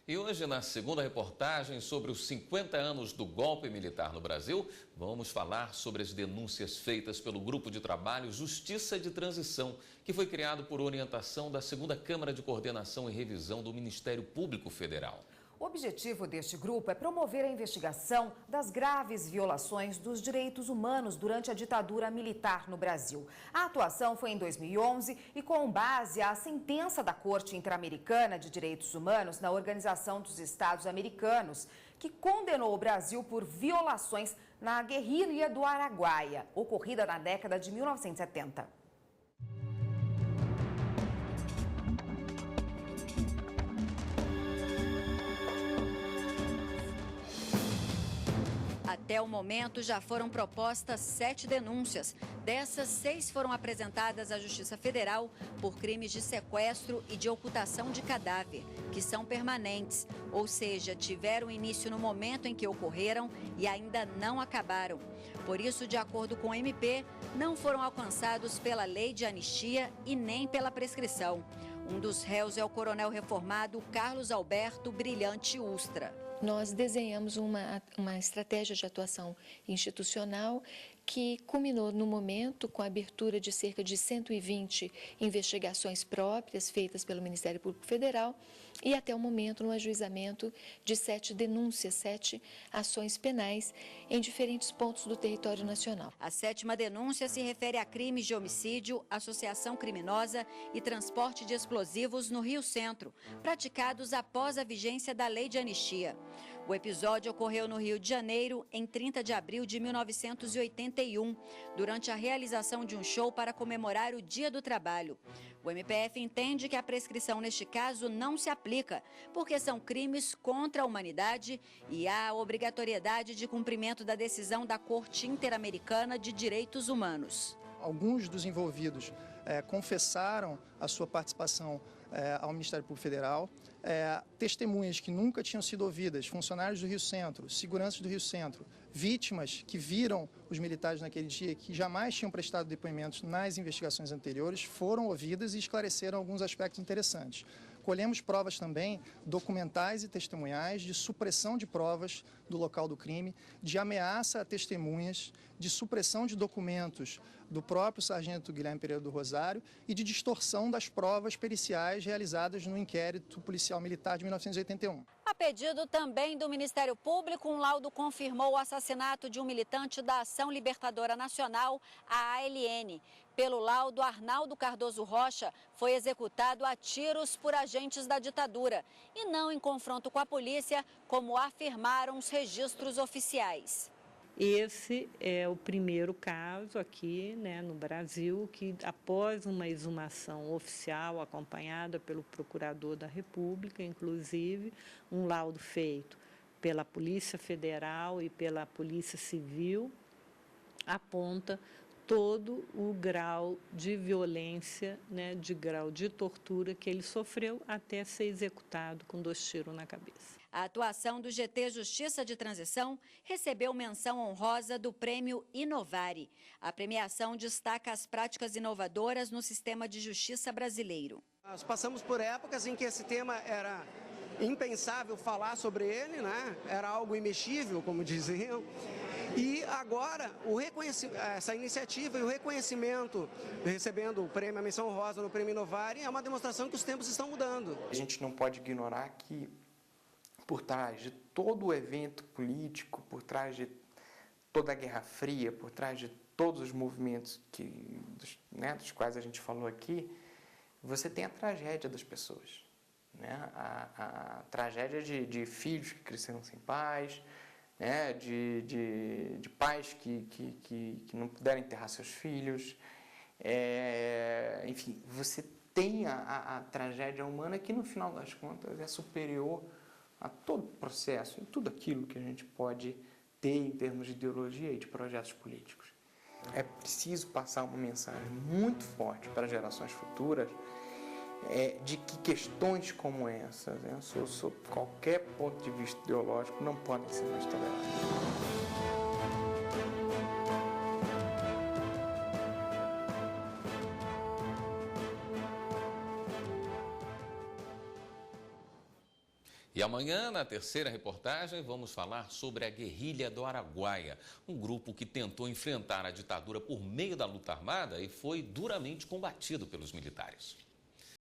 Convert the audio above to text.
E hoje, na segunda reportagem sobre os 50 anos do golpe militar no Brasil, vamos falar sobre as denúncias feitas pelo Grupo de Trabalho Justiça de Transição, que foi criado por orientação da Segunda Câmara de Coordenação e Revisão do Ministério Público Federal. O objetivo deste grupo é promover a investigação das graves violações dos direitos humanos durante a ditadura militar no Brasil. A atuação foi em 2011 e com base à sentença da Corte Interamericana de Direitos Humanos na Organização dos Estados Americanos, que condenou o Brasil por violações na guerrilha do Araguaia, ocorrida na década de 1970. Até o momento, já foram propostas 7 denúncias. Dessas, 6 foram apresentadas à Justiça Federal por crimes de sequestro e de ocultação de cadáver, que são permanentes, ou seja, tiveram início no momento em que ocorreram e ainda não acabaram. Por isso, de acordo com o MP, não foram alcançados pela lei de anistia e nem pela prescrição. Um dos réus é o coronel reformado Carlos Alberto Brilhante Ustra. Nós desenhamos uma estratégia de atuação institucional que culminou no momento com a abertura de cerca de 120 investigações próprias feitas pelo Ministério Público Federal e até o momento no ajuizamento de 7 denúncias, 7 ações penais em diferentes pontos do território nacional. A 7ª denúncia se refere a crimes de homicídio, associação criminosa e transporte de explosivos no Rio Centro, praticados após a vigência da lei de anistia. O episódio ocorreu no Rio de Janeiro em 30 de abril de 1981, durante a realização de um show para comemorar o Dia do Trabalho. O MPF entende que a prescrição neste caso não se aplica, porque são crimes contra a humanidade e há a obrigatoriedade de cumprimento da decisão da Corte Interamericana de Direitos Humanos. Alguns dos envolvidos confessaram a sua participação ao Ministério Público Federal. Testemunhas que nunca tinham sido ouvidas, funcionários do Rio Centro, seguranças do Rio Centro, vítimas que viram os militares naquele dia, que jamais tinham prestado depoimentos nas investigações anteriores, foram ouvidas e esclareceram alguns aspectos interessantes. Colhemos provas também documentais e testemunhais de supressão de provas do local do crime, de ameaça a testemunhas, de supressão de documentos do próprio sargento Guilherme Pereira do Rosário e de distorção das provas periciais realizadas no inquérito policial militar de 1981. A pedido também do Ministério Público, um laudo confirmou o assassinato de um militante da Ação Libertadora Nacional, a ALN. Pelo laudo, Arnaldo Cardoso Rocha foi executado a tiros por agentes da ditadura e não em confronto com a polícia, como afirmaram os registros oficiais. Esse é o primeiro caso aqui, no Brasil, que após uma exumação oficial acompanhada pelo Procurador da República, inclusive um laudo feito pela Polícia Federal e pela Polícia Civil, aponta todo o grau de violência, de grau de tortura que ele sofreu até ser executado com 2 tiros na cabeça. A atuação do GT Justiça de Transição recebeu menção honrosa do Prêmio Inovare. A premiação destaca as práticas inovadoras no sistema de justiça brasileiro. Nós passamos por épocas em que esse tema era impensável falar sobre ele, Era algo imexível, como diziam. E agora, essa iniciativa e o reconhecimento, recebendo o prêmio, a menção honrosa no Prêmio Inovare, é uma demonstração que os tempos estão mudando. A gente não pode ignorar que, por trás de todo o evento político, por trás de toda a Guerra Fria, por trás de todos os movimentos dos quais a gente falou aqui, você tem a tragédia das pessoas. A tragédia de filhos que cresceram sem pais, de pais que não puderam enterrar seus filhos. Enfim, você tem a tragédia humana que, no final das contas, é superior a todo o processo, em tudo aquilo que a gente pode ter em termos de ideologia e de projetos políticos. É preciso passar uma mensagem muito forte para gerações futuras de que questões como essas, sob qualquer ponto de vista ideológico, não podem ser mais toleradas. E amanhã, na terceira reportagem, vamos falar sobre a guerrilha do Araguaia, um grupo que tentou enfrentar a ditadura por meio da luta armada e foi duramente combatido pelos militares.